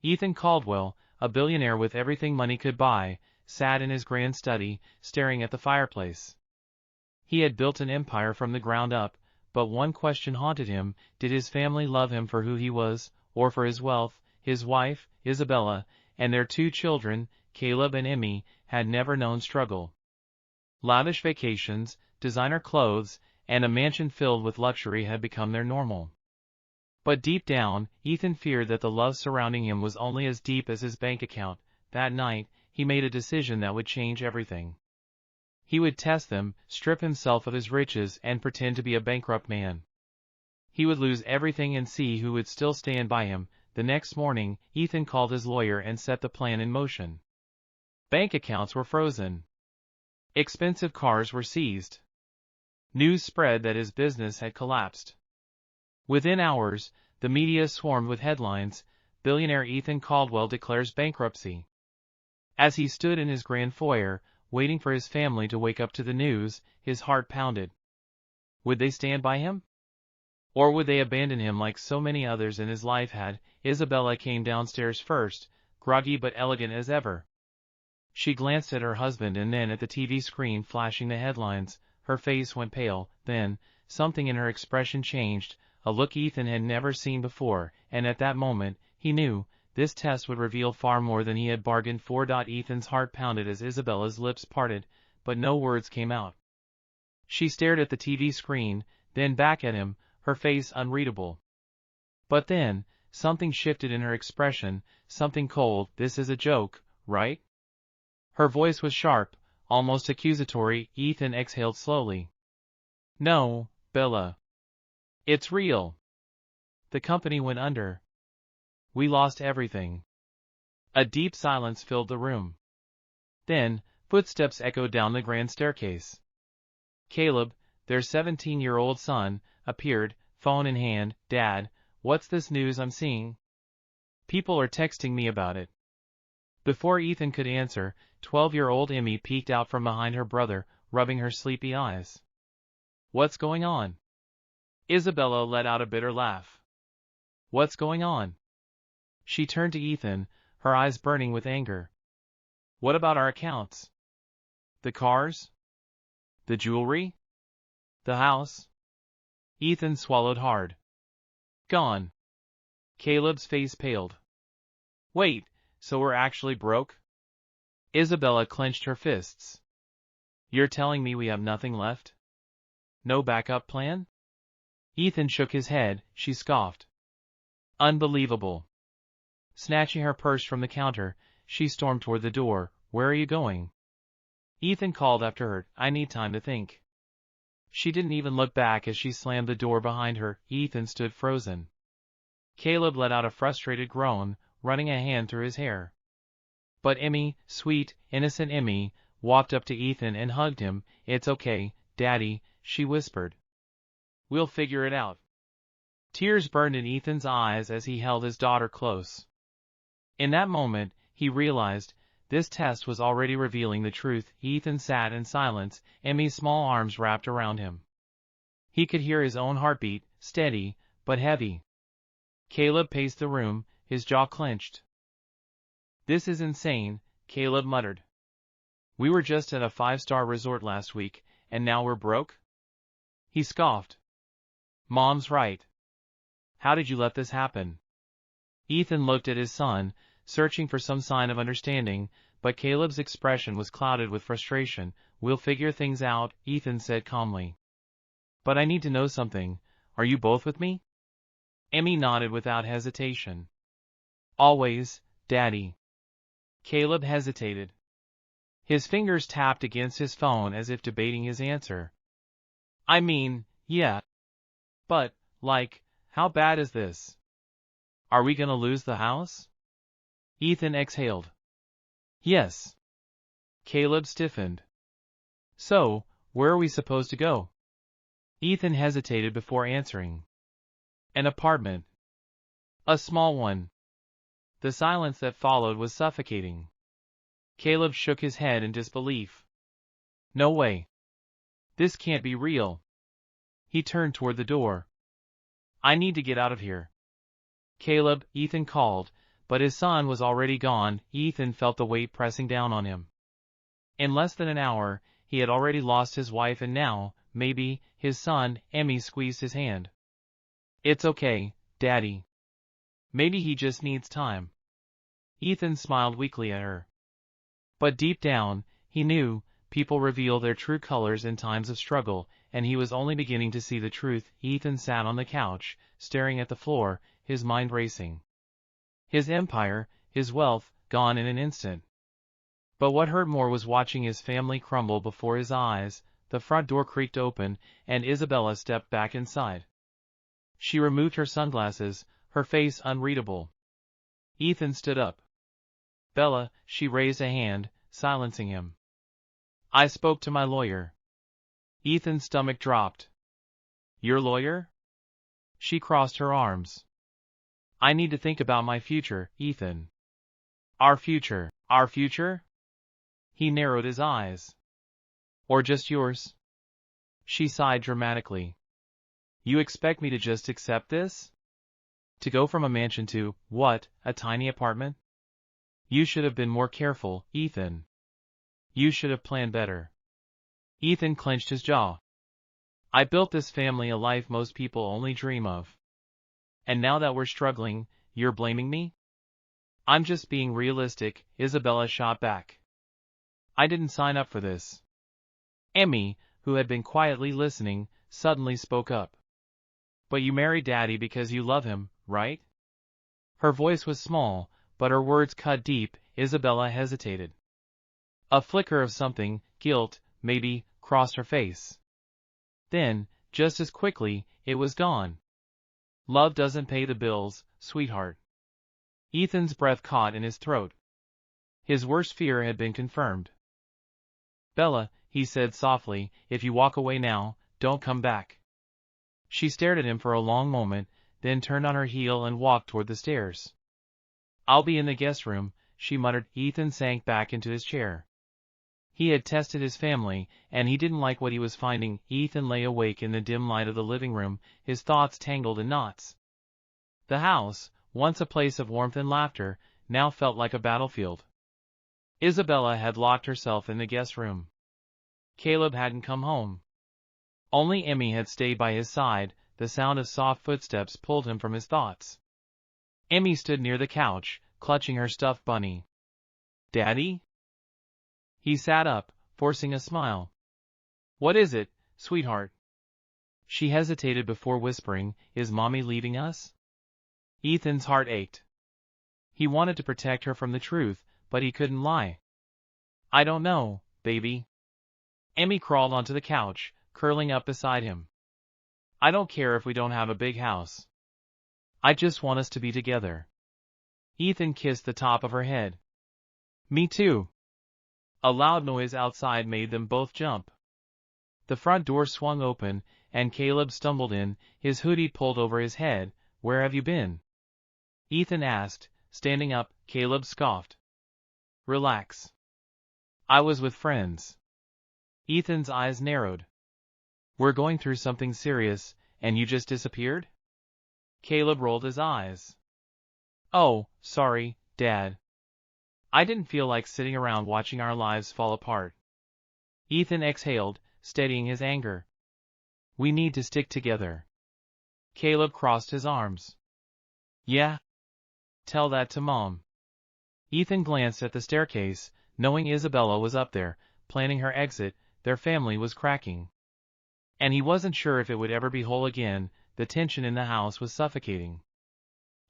Ethan Caldwell, a billionaire with everything money could buy, sat in his grand study, staring at the fireplace. He had built an empire from the ground up, but one question haunted him: did his family love him for who he was, or for his wealth? His wife, Isabella, and their two children, Caleb and Emmy, had never known struggle. Lavish vacations, designer clothes, and a mansion filled with luxury had become their normal. But deep down, Ethan feared that the love surrounding him was only as deep as his bank account. That night, he made a decision that would change everything. He would test them, strip himself of his riches, and pretend to be a bankrupt man. He would lose everything and see who would still stand by him. The next morning, Ethan called his lawyer and set the plan in motion. Bank accounts were frozen. Expensive cars were seized. News spread that his business had collapsed. Within hours, the media swarmed with headlines: "Billionaire Ethan Caldwell declares bankruptcy." As he stood in his grand foyer, waiting for his family to wake up to the news, his heart pounded. Would they stand by him? Or would they abandon him like so many others in his life had? Isabella came downstairs first, groggy but elegant as ever. She glanced at her husband and then at the TV screen flashing the headlines. Her face went pale. Then, something in her expression changed, a look Ethan had never seen before, and at that moment, he knew, this test would reveal far more than he had bargained for. Ethan's heart pounded as Isabella's lips parted, but no words came out. She stared at the TV screen, then back at him, her face unreadable. But then, something shifted in her expression, something cold. "This is a joke, right?" Her voice was sharp, almost accusatory. Ethan exhaled slowly. "No, Bella. It's real. The company went under. We lost everything." A deep silence filled the room. Then, footsteps echoed down the grand staircase. Caleb, their 17-year-old son, appeared, phone in hand. "Dad, what's this news I'm seeing? People are texting me about it." Before Ethan could answer, 12-year-old Emmy peeked out from behind her brother, rubbing her sleepy eyes. "What's going on?" Isabella let out a bitter laugh. "What's going on?" She turned to Ethan, her eyes burning with anger. "What about our accounts? The cars? The jewelry? The house?" Ethan swallowed hard. "Gone." Caleb's face paled. "Wait, so we're actually broke?" Isabella clenched her fists. "You're telling me we have nothing left? No backup plan?" Ethan shook his head. She scoffed. "Unbelievable." Snatching her purse from the counter, she stormed toward the door. "Where are you going?" Ethan called after her. "I need time to think." She didn't even look back as she slammed the door behind her. Ethan stood frozen. Caleb let out a frustrated groan, running a hand through his hair. But Emmy, sweet, innocent Emmy, walked up to Ethan and hugged him. "It's okay, Daddy," she whispered. "We'll figure it out." Tears burned in Ethan's eyes as he held his daughter close. In that moment, he realized, this test was already revealing the truth. Ethan sat in silence, Emmy's small arms wrapped around him. He could hear his own heartbeat, steady, but heavy. Caleb paced the room, his jaw clenched. "This is insane," Caleb muttered. "We were just at a 5-star resort last week, and now we're broke?" He scoffed. "Mom's right. How did you let this happen?" Ethan looked at his son, searching for some sign of understanding, but Caleb's expression was clouded with frustration. "We'll figure things out," Ethan said calmly. "But I need to know something. Are you both with me?" Emmy nodded without hesitation. "Always, Daddy." Caleb hesitated. His fingers tapped against his phone as if debating his answer. "I mean, yeah. But, like, how bad is this? Are we gonna lose the house?" Ethan exhaled. "Yes." Caleb stiffened. "So, where are we supposed to go?" Ethan hesitated before answering. "An apartment. A small one." The silence that followed was suffocating. Caleb shook his head in disbelief. "No way. This can't be real." He turned toward the door. "I need to get out of here." "Caleb," Ethan called, but his son was already gone. Ethan felt the weight pressing down on him. In less than an hour, he had already lost his wife and now, maybe, his son. Emmy squeezed his hand. "It's okay, Daddy. Maybe he just needs time." Ethan smiled weakly at her. But deep down, he knew, people reveal their true colors in times of struggle, and he was only beginning to see the truth. Ethan sat on the couch, staring at the floor, his mind racing. His empire, his wealth, gone in an instant. But what hurt more was watching his family crumble before his eyes. The front door creaked open, and Isabella stepped back inside. She removed her sunglasses, her face unreadable. Ethan stood up. "Bella," she raised a hand, silencing him. "I spoke to my lawyer." Ethan's stomach dropped. "Your lawyer?" She crossed her arms. "I need to think about my future, Ethan." "Our future? Our future?" He narrowed his eyes. "Or just yours?" She sighed dramatically. "You expect me to just accept this? To go from a mansion to, what, a tiny apartment? You should have been more careful, Ethan. You should have planned better." Ethan clenched his jaw. "I built this family, a life most people only dream of. And now that we're struggling, you're blaming me?" "I'm just being realistic," Isabella shot back. "I didn't sign up for this." Emmy, who had been quietly listening, suddenly spoke up. "But you married Daddy because you love him, right?" Her voice was small, but her words cut deep. Isabella hesitated. A flicker of something, guilt, maybe, crossed her face. Then, just as quickly, it was gone. "Love doesn't pay the bills, sweetheart." Ethan's breath caught in his throat. His worst fear had been confirmed. "Bella," he said softly, "if you walk away now, don't come back." She stared at him for a long moment, then turned on her heel and walked toward the stairs. "I'll be in the guest room," she muttered. Ethan sank back into his chair. He had tested his family, and he didn't like what he was finding. Ethan lay awake in the dim light of the living room, his thoughts tangled in knots. The house, once a place of warmth and laughter, now felt like a battlefield. Isabella had locked herself in the guest room. Caleb hadn't come home. Only Emmy had stayed by his side. The sound of soft footsteps pulled him from his thoughts. Emmy stood near the couch, clutching her stuffed bunny. "Daddy?" He sat up, forcing a smile. "What is it, sweetheart?" She hesitated before whispering, "Is Mommy leaving us?" Ethan's heart ached. He wanted to protect her from the truth, but he couldn't lie. "I don't know, baby." Emmy crawled onto the couch, curling up beside him. "I don't care if we don't have a big house. I just want us to be together." Ethan kissed the top of her head. "Me too." A loud noise outside made them both jump. The front door swung open, and Caleb stumbled in, his hoodie pulled over his head. "Where have you been?" Ethan asked, standing up. Caleb scoffed. "Relax. I was with friends." Ethan's eyes narrowed. "We're going through something serious, and you just disappeared?" Caleb rolled his eyes. "Oh, sorry, Dad. I didn't feel like sitting around watching our lives fall apart." Ethan exhaled, steadying his anger. "We need to stick together." Caleb crossed his arms. "Yeah? Tell that to Mom." Ethan glanced at the staircase, knowing Isabella was up there, planning her exit. Their family was cracking. And he wasn't sure if it would ever be whole again. The tension in the house was suffocating.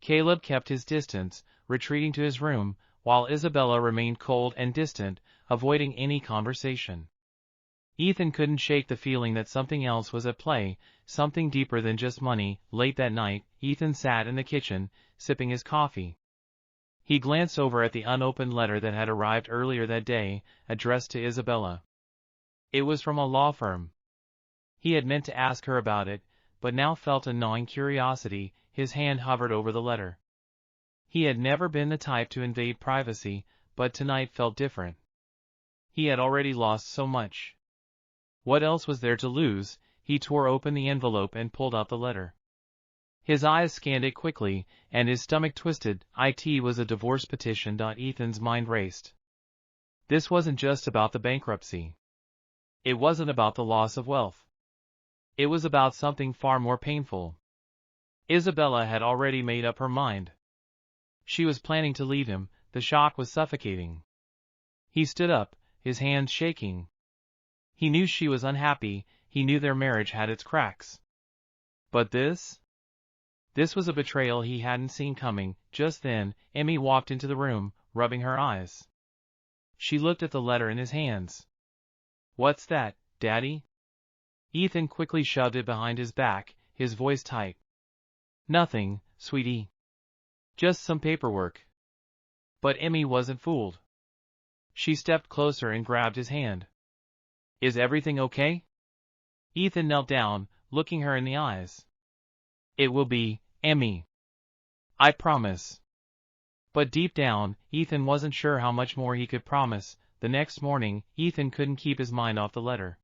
Caleb kept his distance, retreating to his room, while Isabella remained cold and distant, avoiding any conversation. Ethan couldn't shake the feeling that something else was at play, something deeper than just money. Late that night, Ethan sat in the kitchen, sipping his coffee. He glanced over at the unopened letter that had arrived earlier that day, addressed to Isabella. It was from a law firm. He had meant to ask her about it, but now felt a gnawing curiosity. His hand hovered over the letter. He had never been the type to invade privacy, but tonight felt different. He had already lost so much. What else was there to lose? He tore open the envelope and pulled out the letter. His eyes scanned it quickly, and his stomach twisted. It was a divorce petition. Ethan's mind raced. This wasn't just about the bankruptcy. It wasn't about the loss of wealth. It was about something far more painful. Isabella had already made up her mind. She was planning to leave him. The shock was suffocating. He stood up, his hands shaking. He knew she was unhappy, he knew their marriage had its cracks. But this? This was a betrayal he hadn't seen coming. Just then, Emmy walked into the room, rubbing her eyes. She looked at the letter in his hands. "What's that, Daddy?" Ethan quickly shoved it behind his back, his voice tight. "Nothing, sweetie. Just some paperwork." But Emmy wasn't fooled. She stepped closer and grabbed his hand. "Is everything okay?" Ethan knelt down, looking her in the eyes. "It will be, Emmy. I promise." But deep down, Ethan wasn't sure how much more he could promise. The next morning, Ethan couldn't keep his mind off the letter.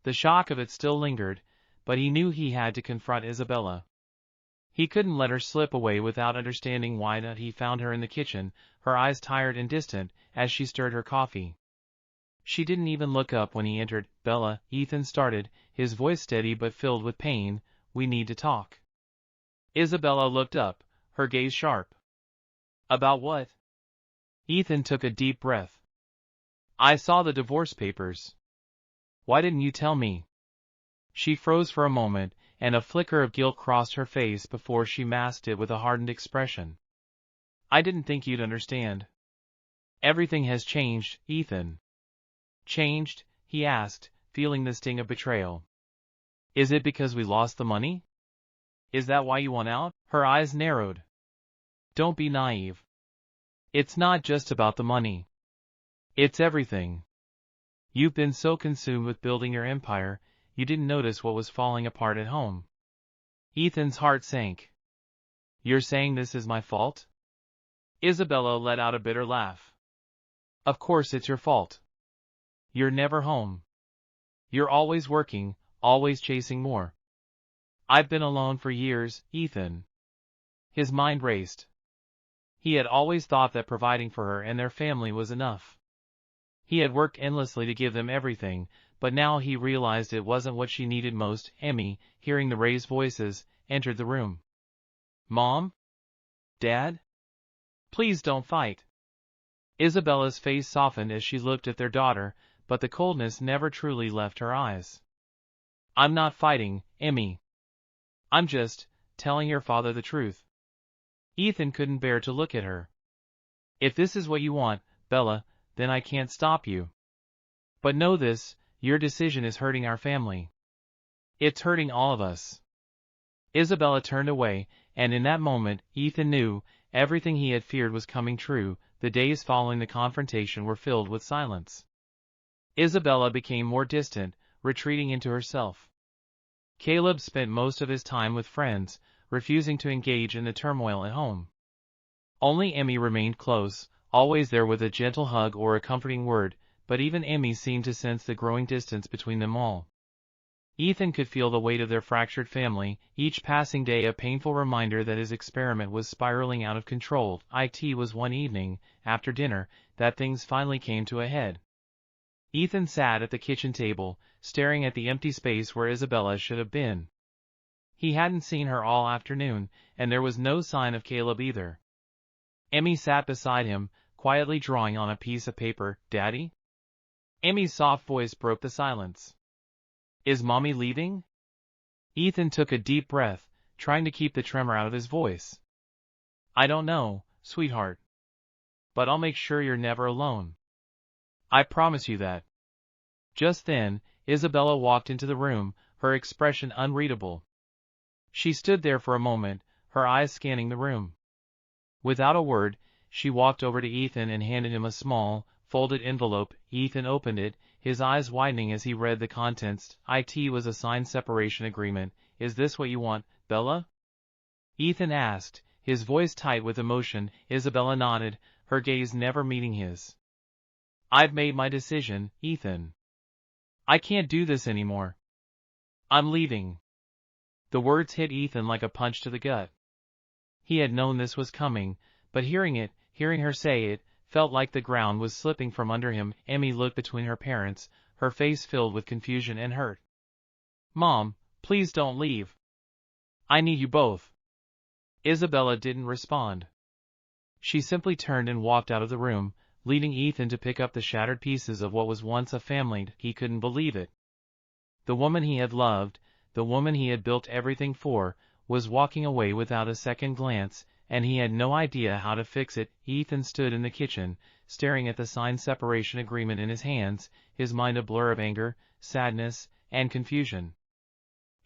The shock of it still lingered, but he knew he had to confront Isabella. He couldn't let her slip away without understanding why. He found her in the kitchen, her eyes tired and distant, as she stirred her coffee. She didn't even look up when he entered. "Bella," Ethan started, his voice steady but filled with pain, "we need to talk." Isabella looked up, her gaze sharp. "About what?" Ethan took a deep breath. "I saw the divorce papers. Why didn't you tell me?" She froze for a moment, and a flicker of guilt crossed her face before she masked it with a hardened expression. "I didn't think you'd understand." "Everything has changed, Ethan." "Changed?" he asked, feeling the sting of betrayal. "Is it because we lost the money? Is that why you want out?" Her eyes narrowed. "Don't be naive. It's not just about the money. It's everything. You've been so consumed with building your empire, you didn't notice what was falling apart at home." Ethan's heart sank. "You're saying this is my fault?" Isabella let out a bitter laugh. "Of course it's your fault. You're never home. You're always working, always chasing more." "I've been alone for years, Ethan." His mind raced. He had always thought that providing for her and their family was enough. He had worked endlessly to give them everything, but now he realized it wasn't what she needed most. Emmy, hearing the raised voices, entered the room. "Mom? Dad? Please don't fight." Isabella's face softened as she looked at their daughter, but the coldness never truly left her eyes. "I'm not fighting, Emmy. I'm just telling your father the truth." Ethan couldn't bear to look at her. "If this is what you want, Bella, then I can't stop you. But know this, your decision is hurting our family. It's hurting all of us." Isabella turned away, and in that moment, Ethan knew, everything he had feared was coming true. The days following the confrontation were filled with silence. Isabella became more distant, retreating into herself. Caleb spent most of his time with friends, refusing to engage in the turmoil at home. Only Emmy remained close, always there with a gentle hug or a comforting word, but even Emmy seemed to sense the growing distance between them all. Ethan could feel the weight of their fractured family, each passing day a painful reminder that his experiment was spiraling out of control. It was one evening, after dinner, that things finally came to a head. Ethan sat at the kitchen table, staring at the empty space where Isabella should have been. He hadn't seen her all afternoon, and there was no sign of Caleb either. Emmy sat beside him, quietly drawing on a piece of paper. "Daddy?" Emmy's soft voice broke the silence. "Is Mommy leaving?" Ethan took a deep breath, trying to keep the tremor out of his voice. "I don't know, sweetheart. But I'll make sure you're never alone. I promise you that." Just then, Isabella walked into the room, her expression unreadable. She stood there for a moment, her eyes scanning the room. Without a word, she walked over to Ethan and handed him a small, folded envelope. Ethan opened it, his eyes widening as he read the contents. It was a signed separation agreement. "Is this what you want, Bella?" Ethan asked, his voice tight with emotion. Isabella nodded, her gaze never meeting his. "I've made my decision, Ethan. I can't do this anymore. I'm leaving." The words hit Ethan like a punch to the gut. He had known this was coming, but hearing her say it, felt like the ground was slipping from under him. Emmy looked between her parents, her face filled with confusion and hurt. "Mom, please don't leave. I need you both." Isabella didn't respond. She simply turned and walked out of the room, leaving Ethan to pick up the shattered pieces of what was once a family. He couldn't believe it. The woman he had loved, the woman he had built everything for, was walking away without a second glance, and he had no idea how to fix it. Ethan stood in the kitchen, staring at the signed separation agreement in his hands, his mind a blur of anger, sadness, and confusion.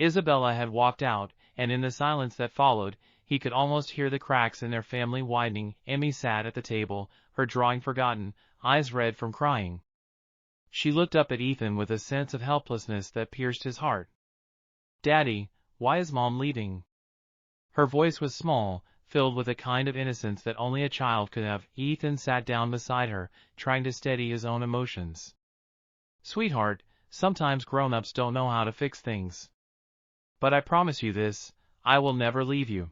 Isabella had walked out, and in the silence that followed, he could almost hear the cracks in their family widening. Emmy sat at the table, her drawing forgotten, eyes red from crying. She looked up at Ethan with a sense of helplessness that pierced his heart. "Daddy, why is Mom leaving?" Her voice was small, filled with a kind of innocence that only a child could have. Ethan sat down beside her, trying to steady his own emotions. "Sweetheart, sometimes grown-ups don't know how to fix things. But I promise you this, I will never leave you.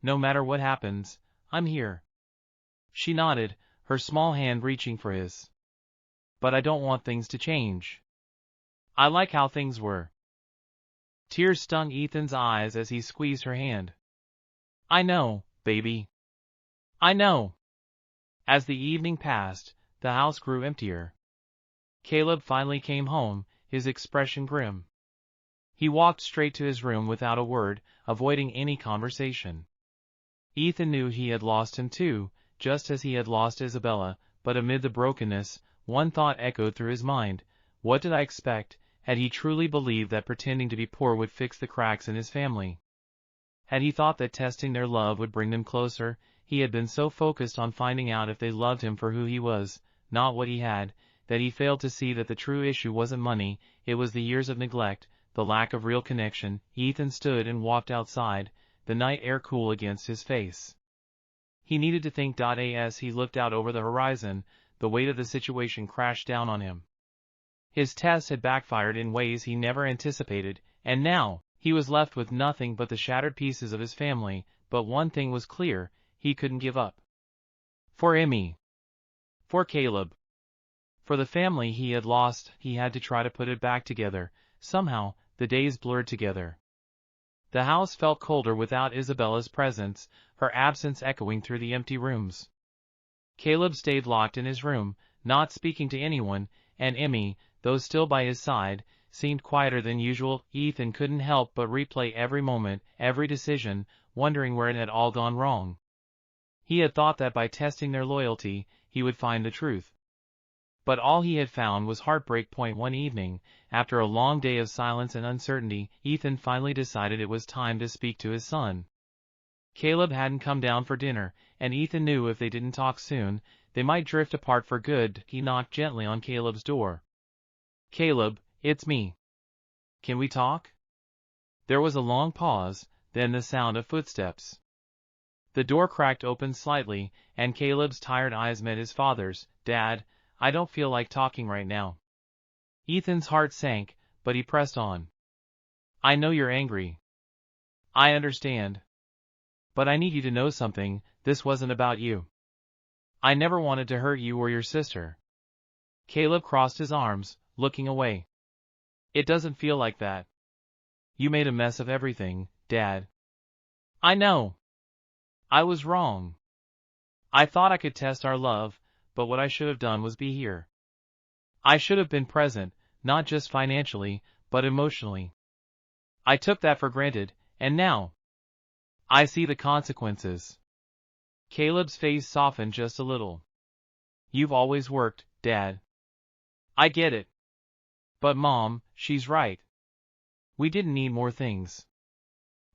No matter what happens, I'm here." She nodded, her small hand reaching for his. "But I don't want things to change. I like how things were." Tears stung Ethan's eyes as he squeezed her hand. "I know, baby. I know." As the evening passed, the house grew emptier. Caleb finally came home, his expression grim. He walked straight to his room without a word, avoiding any conversation. Ethan knew he had lost him too, just as he had lost Isabella, but amid the brokenness, one thought echoed through his mind. What did I expect? Had he truly believed that pretending to be poor would fix the cracks in his family? Had he thought that testing their love would bring them closer? He had been so focused on finding out if they loved him for who he was, not what he had, that he failed to see that the true issue wasn't money, it was the years of neglect, the lack of real connection. Ethan stood and walked outside, the night air cool against his face. He needed to think. As he looked out over the horizon, the weight of the situation crashed down on him. His test had backfired in ways he never anticipated, and now, he was left with nothing but the shattered pieces of his family. But one thing was clear, he couldn't give up. For Emmy. For Caleb. For the family he had lost, he had to try to put it back together. Somehow, the days blurred together. The house felt colder without Isabella's presence, her absence echoing through the empty rooms. Caleb stayed locked in his room, not speaking to anyone, and Emmy, though still by his side, seemed quieter than usual. Ethan couldn't help but replay every moment, every decision, wondering where it had all gone wrong. He had thought that by testing their loyalty, he would find the truth. But all he had found was heartbreak. One evening, after a long day of silence and uncertainty, Ethan finally decided it was time to speak to his son. Caleb hadn't come down for dinner, and Ethan knew if they didn't talk soon, they might drift apart for good. He knocked gently on Caleb's door. "Caleb, it's me. Can we talk?" There was a long pause, then the sound of footsteps. The door cracked open slightly, and Caleb's tired eyes met his father's. "Dad, I don't feel like talking right now." Ethan's heart sank, but he pressed on. "I know you're angry. I understand. But I need you to know something. This wasn't about you. I never wanted to hurt you or your sister." Caleb crossed his arms, looking away. "It doesn't feel like that. You made a mess of everything, Dad." "I know. I was wrong. I thought I could test our love, but what I should have done was be here. I should have been present, not just financially, but emotionally. I took that for granted, and now I see the consequences." Caleb's face softened just a little. "You've always worked, Dad. I get it. But Mom, she's right. We didn't need more things.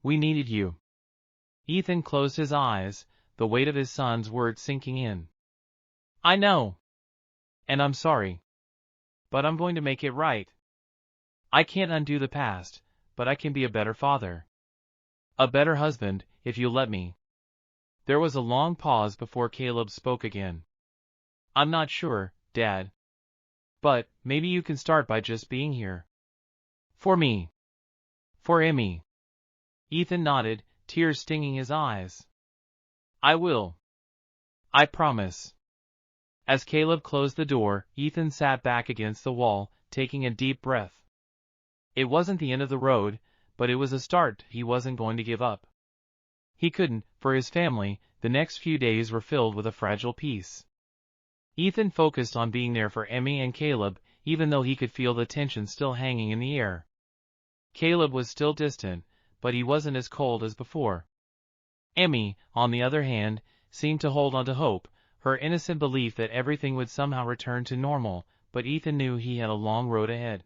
We needed you." Ethan closed his eyes, the weight of his son's words sinking in. "I know. And I'm sorry. But I'm going to make it right. I can't undo the past, but I can be a better father. A better husband, if you'll let me." There was a long pause before Caleb spoke again. "I'm not sure, Dad. But maybe you can start by just being here. For me. For Emmy." Ethan nodded, tears stinging his eyes. I will. I promise. As Caleb closed the door, Ethan sat back against the wall, taking a deep breath. It wasn't the end of the road, but it was a start. He wasn't going to give up. He couldn't, for his family. The next few days were filled with a fragile peace. Ethan focused on being there for Emmy and Caleb, even though he could feel the tension still hanging in the air. Caleb was still distant, but he wasn't as cold as before. Emmy, on the other hand, seemed to hold on to hope, her innocent belief that everything would somehow return to normal, but Ethan knew he had a long road ahead.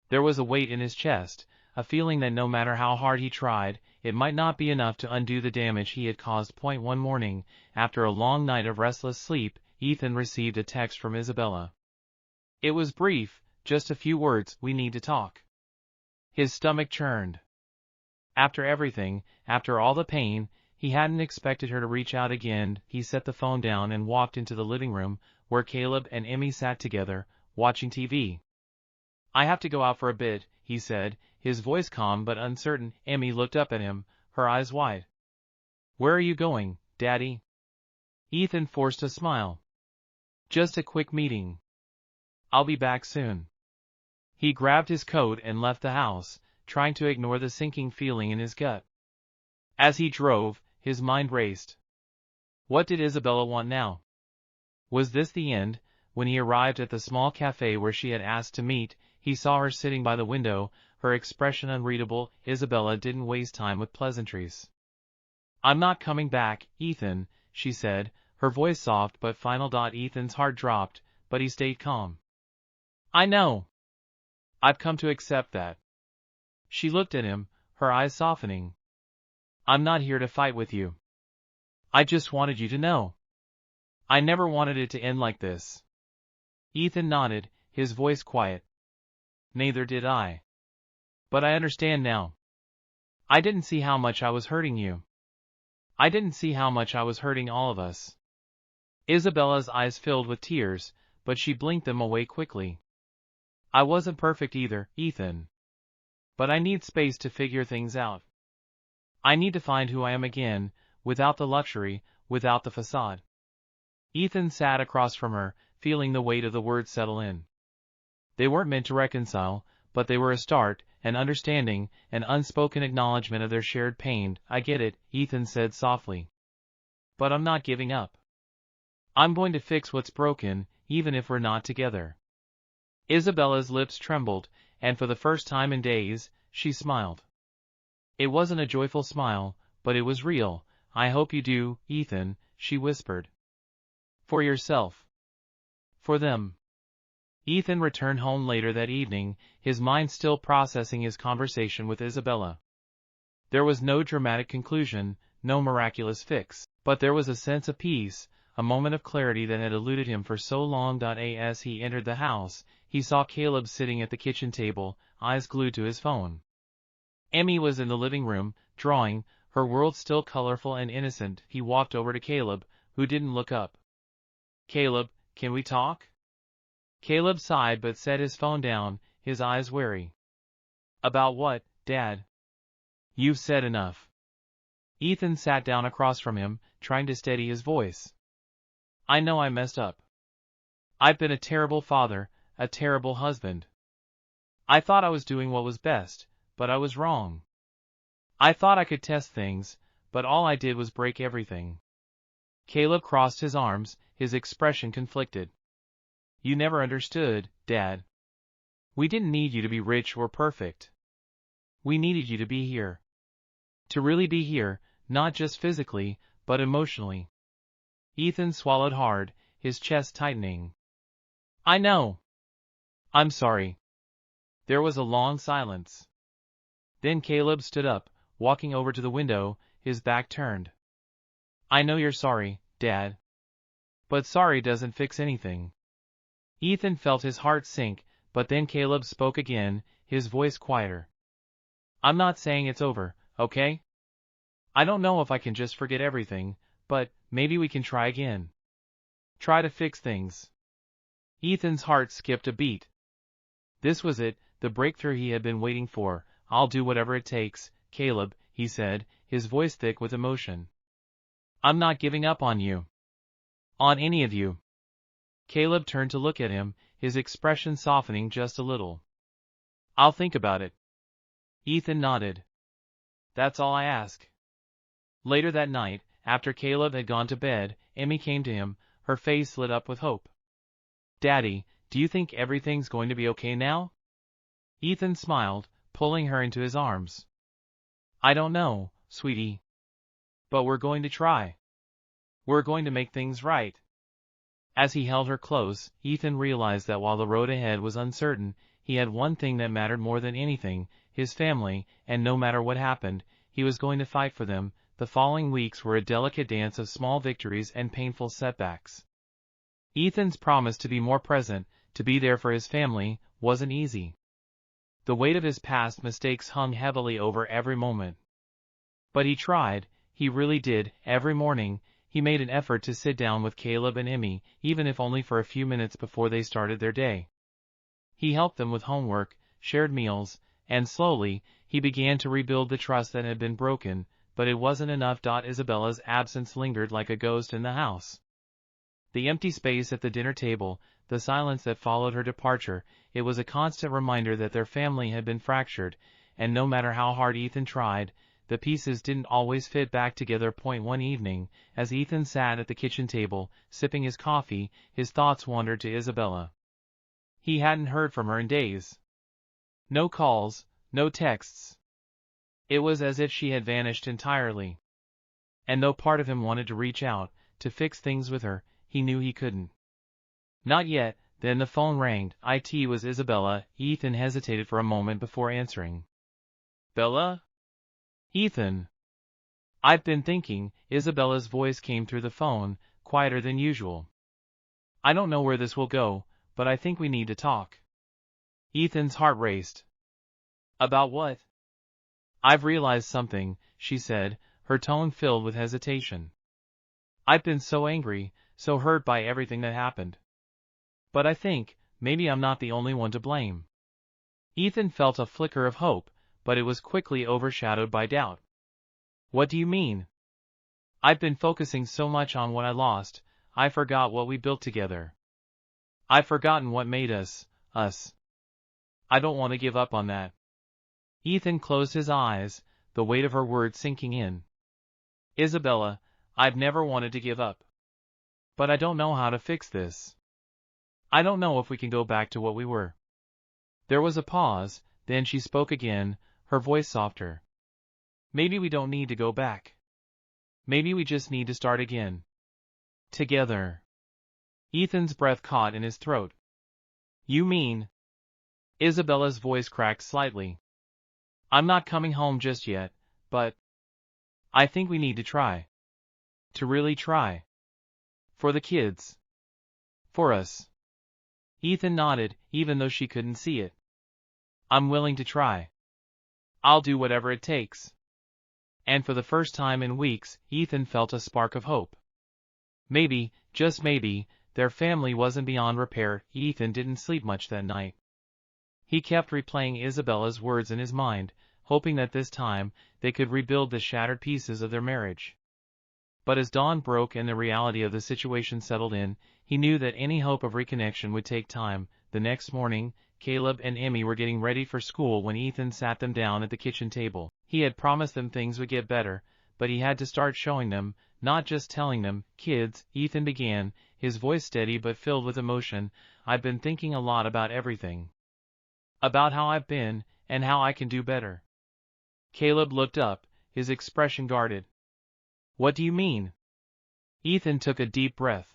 There was a weight in his chest, a feeling that no matter how hard he tried, it might not be enough to undo the damage he had caused. One morning, after a long night of restless sleep, Ethan received a text from Isabella. It was brief, just a few words: "We need to talk." His stomach churned. After everything, after all the pain, he hadn't expected her to reach out again. He set the phone down and walked into the living room, where Caleb and Emmy sat together, watching TV. I have to go out for a bit, he said, his voice calm but uncertain. Emmy looked up at him, her eyes wide. Where are you going, Daddy? Ethan forced a smile. Just a quick meeting. I'll be back soon. He grabbed his coat and left the house, trying to ignore the sinking feeling in his gut. As he drove, his mind raced. What did Isabella want now? Was this the end? When he arrived at the small cafe where she had asked to meet, he saw her sitting by the window, her expression unreadable. Isabella didn't waste time with pleasantries. I'm not coming back, Ethan, she said, her voice soft but final. Ethan's heart dropped, but he stayed calm. I know. I've come to accept that. She looked at him, her eyes softening. I'm not here to fight with you. I just wanted you to know. I never wanted it to end like this. Ethan nodded, his voice quiet. Neither did I. But I understand now. I didn't see how much I was hurting you. I didn't see how much I was hurting all of us. Isabella's eyes filled with tears, but she blinked them away quickly. I wasn't perfect either, Ethan. But I need space to figure things out. I need to find who I am again, without the luxury, without the facade. Ethan sat across from her, feeling the weight of the words settle in. They weren't meant to reconcile, but they were a start, an understanding, an unspoken acknowledgement of their shared pain. I get it, Ethan said softly. But I'm not giving up. I'm going to fix what's broken, even if we're not together. Isabella's lips trembled, and for the first time in days, she smiled. It wasn't a joyful smile, but it was real. I hope you do, Ethan, she whispered. For yourself. For them. Ethan returned home later that evening, his mind still processing his conversation with Isabella. There was no dramatic conclusion, no miraculous fix, but there was a sense of peace, a moment of clarity that had eluded him for so long. As he entered the house, he saw Caleb sitting at the kitchen table, eyes glued to his phone. Emmy was in the living room, drawing, her world still colorful and innocent. He walked over to Caleb, who didn't look up. Caleb, can we talk? Caleb sighed but set his phone down, his eyes wary. About what, Dad? You've said enough. Ethan sat down across from him, trying to steady his voice. I know I messed up. I've been a terrible father, a terrible husband. I thought I was doing what was best, but I was wrong. I thought I could test things, but all I did was break everything. Caleb crossed his arms, his expression conflicted. You never understood, Dad. We didn't need you to be rich or perfect. We needed you to be here. To really be here, not just physically, but emotionally. Ethan swallowed hard, his chest tightening. I know. I'm sorry. There was a long silence. Then Caleb stood up, walking over to the window, his back turned. I know you're sorry, Dad. But sorry doesn't fix anything. Ethan felt his heart sink, but then Caleb spoke again, his voice quieter. I'm not saying it's over, okay? I don't know if I can just forget everything, but maybe we can try again. Try to fix things. Ethan's heart skipped a beat. This was it, the breakthrough he had been waiting for. I'll do whatever it takes, Caleb, he said, his voice thick with emotion. I'm not giving up on you. On any of you. Caleb turned to look at him, his expression softening just a little. I'll think about it. Ethan nodded. That's all I ask. Later that night, after Caleb had gone to bed, Emmy came to him, her face lit up with hope. Daddy, do you think everything's going to be okay now? Ethan smiled, pulling her into his arms. I don't know, sweetie. But we're going to try. We're going to make things right. As he held her close, Ethan realized that while the road ahead was uncertain, he had one thing that mattered more than anything, his family, and no matter what happened, he was going to fight for them. The following weeks were a delicate dance of small victories and painful setbacks. Ethan's promise to be more present, to be there for his family, wasn't easy. The weight of his past mistakes hung heavily over every moment. But he tried, he really did. Every morning, he made an effort to sit down with Caleb and Emmy, even if only for a few minutes before they started their day. He helped them with homework, shared meals, and slowly, he began to rebuild the trust that had been broken, but it wasn't enough. Isabella's absence lingered like a ghost in the house. The empty space at the dinner table, the silence that followed her departure, it was a constant reminder that their family had been fractured, and no matter how hard Ethan tried, the pieces didn't always fit back together. One evening, as Ethan sat at the kitchen table, sipping his coffee, his thoughts wandered to Isabella. He hadn't heard from her in days. No calls, no texts. It was as if she had vanished entirely. And though part of him wanted to reach out, to fix things with her, he knew he couldn't. Not yet. Then the phone rang. It was Isabella. Ethan hesitated for a moment before answering. Bella? Ethan. I've been thinking. Isabella's voice came through the phone, quieter than usual. I don't know where this will go, but I think we need to talk. Ethan's heart raced. About what? I've realized something, she said, her tone filled with hesitation. I've been so angry, so hurt by everything that happened. But I think, maybe I'm not the only one to blame. Ethan felt a flicker of hope, but it was quickly overshadowed by doubt. What do you mean? I've been focusing so much on what I lost, I forgot what we built together. I've forgotten what made us, us. I don't want to give up on that. Ethan closed his eyes, the weight of her words sinking in. Isabella, I've never wanted to give up. But I don't know how to fix this. I don't know if we can go back to what we were. There was a pause, then she spoke again, her voice softer. Maybe we don't need to go back. Maybe we just need to start again. Together. Ethan's breath caught in his throat. You mean? Isabella's voice cracked slightly. I'm not coming home just yet, but I think we need to try. To really try. For the kids. For us. Ethan nodded, even though she couldn't see it. I'm willing to try. I'll do whatever it takes. And for the first time in weeks, Ethan felt a spark of hope. Maybe, just maybe, their family wasn't beyond repair. Ethan didn't sleep much that night. He kept replaying Isabella's words in his mind, hoping that this time, they could rebuild the shattered pieces of their marriage. But as dawn broke and the reality of the situation settled in, he knew that any hope of reconnection would take time. The next morning, Caleb and Emmy were getting ready for school when Ethan sat them down at the kitchen table. He had promised them things would get better, but he had to start showing them, not just telling them. Kids, Ethan began, his voice steady but filled with emotion, I've been thinking a lot about everything. About how I've been, and how I can do better. Caleb looked up, his expression guarded. What do you mean? Ethan took a deep breath.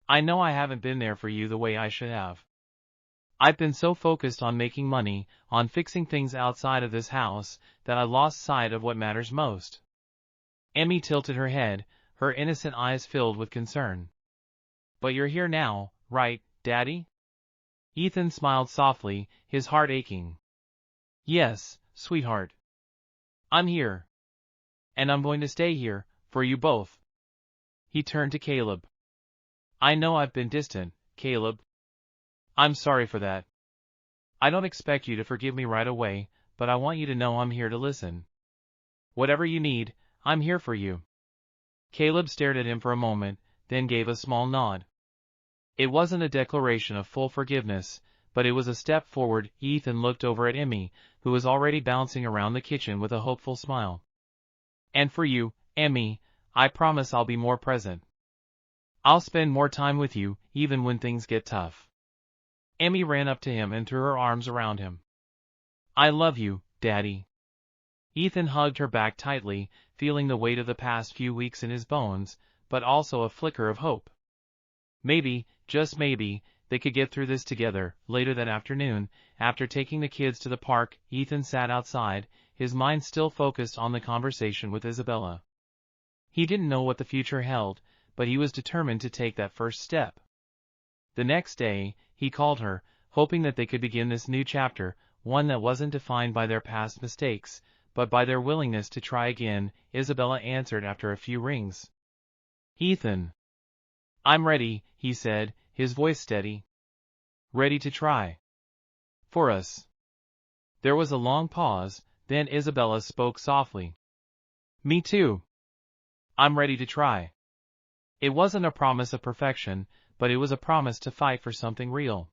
I know I haven't been there for you the way I should have. I've been so focused on making money, on fixing things outside of this house, that I lost sight of what matters most. Emmy tilted her head, her innocent eyes filled with concern. But you're here now, right, Daddy? Ethan smiled softly, his heart aching. Yes, sweetheart. I'm here. And I'm going to stay here, for you both. He turned to Caleb. I know I've been distant, Caleb. I'm sorry for that. I don't expect you to forgive me right away, but I want you to know I'm here to listen. Whatever you need, I'm here for you. Caleb stared at him for a moment, then gave a small nod. It wasn't a declaration of full forgiveness, but it was a step forward. Ethan looked over at Emmy, who was already bouncing around the kitchen with a hopeful smile. And for you, Emmy, I promise I'll be more present. I'll spend more time with you, even when things get tough. Emmy ran up to him and threw her arms around him. I love you, Daddy. Ethan hugged her back tightly, feeling the weight of the past few weeks in his bones, but also a flicker of hope. Maybe, just maybe, they could get through this together. Later that afternoon, after taking the kids to the park, Ethan sat outside, his mind still focused on the conversation with Isabella. He didn't know what the future held, but he was determined to take that first step. The next day, he called her, hoping that they could begin this new chapter, one that wasn't defined by their past mistakes, but by their willingness to try again. Isabella answered after a few rings. Ethan. I'm ready, he said, his voice steady. Ready to try. For us. There was a long pause, then Isabella spoke softly. Me too. I'm ready to try. It wasn't a promise of perfection, but it was a promise to fight for something real.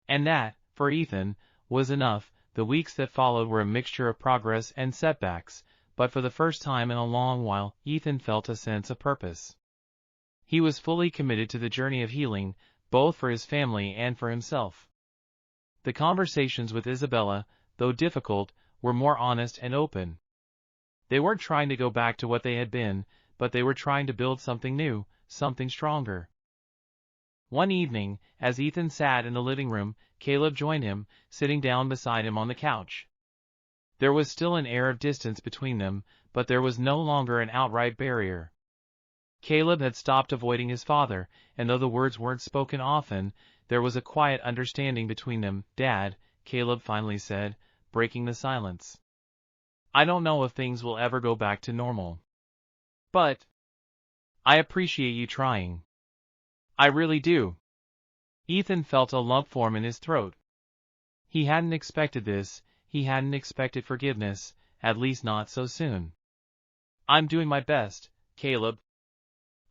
And that, for Ethan, was enough. The weeks that followed were a mixture of progress and setbacks, but for the first time in a long while, Ethan felt a sense of purpose. He was fully committed to the journey of healing, both for his family and for himself. The conversations with Isabella, though difficult, were more honest and open. They weren't trying to go back to what they had been, but they were trying to build something new, something stronger. One evening, as Ethan sat in the living room, Caleb joined him, sitting down beside him on the couch. There was still an air of distance between them, but there was no longer an outright barrier. Caleb had stopped avoiding his father, and though the words weren't spoken often, there was a quiet understanding between them. Dad, Caleb finally said, breaking the silence. I don't know if things will ever go back to normal. But I appreciate you trying. I really do. Ethan felt a lump form in his throat. He hadn't expected this, he hadn't expected forgiveness, at least not so soon. I'm doing my best, Caleb.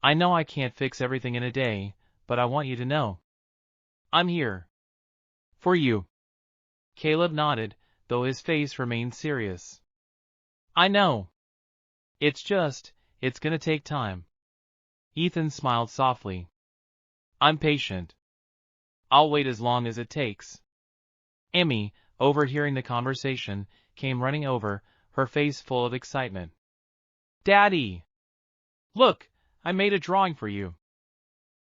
I know I can't fix everything in a day, but I want you to know. I'm here. For you. Caleb nodded, though his face remained serious. I know. It's gonna take time. Ethan smiled softly. I'm patient. I'll wait as long as it takes. Emmy, overhearing the conversation, came running over, her face full of excitement. Daddy! Look, I made a drawing for you.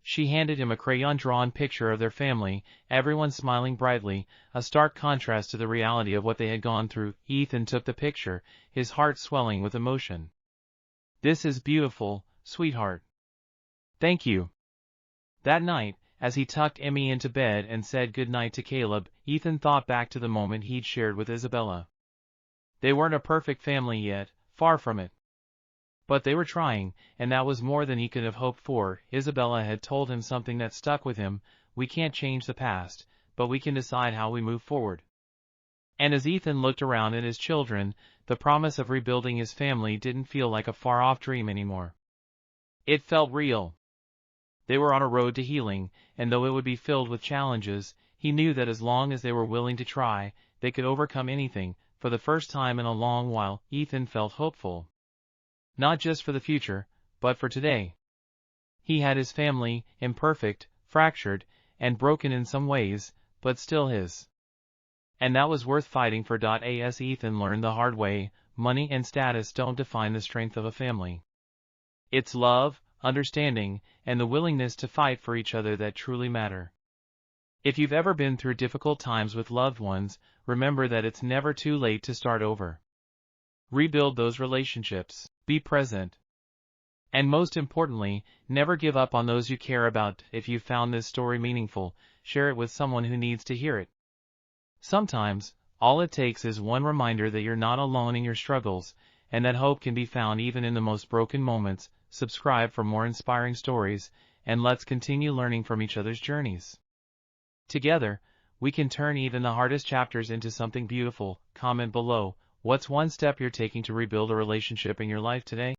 She handed him a crayon-drawn picture of their family, everyone smiling brightly, a stark contrast to the reality of what they had gone through. Ethan took the picture, his heart swelling with emotion. This is beautiful, sweetheart. Thank you. That night, as he tucked Emmy into bed and said good-night to Caleb, Ethan thought back to the moment he'd shared with Isabella. They weren't a perfect family yet, far from it. But they were trying, and that was more than he could have hoped for. Isabella had told him something that stuck with him: we can't change the past, but we can decide how we move forward. And as Ethan looked around at his children, the promise of rebuilding his family didn't feel like a far-off dream anymore. It felt real. They were on a road to healing, and though it would be filled with challenges, he knew that as long as they were willing to try, they could overcome anything. For the first time in a long while, Ethan felt hopeful. Not just for the future, but for today. He had his family, imperfect, fractured, and broken in some ways, but still his. And that was worth fighting for. As Ethan learned the hard way, money and status don't define the strength of a family. It's love, understanding, and the willingness to fight for each other that truly matter. If you've ever been through difficult times with loved ones, remember that it's never too late to start over. Rebuild those relationships, be present. And most importantly, never give up on those you care about. If you found this story meaningful, share it with someone who needs to hear it. Sometimes, all it takes is one reminder that you're not alone in your struggles, and that hope can be found even in the most broken moments. Subscribe for more inspiring stories, and let's continue learning from each other's journeys. Together, we can turn even the hardest chapters into something beautiful. Comment below, What's one step you're taking to rebuild a relationship in your life today?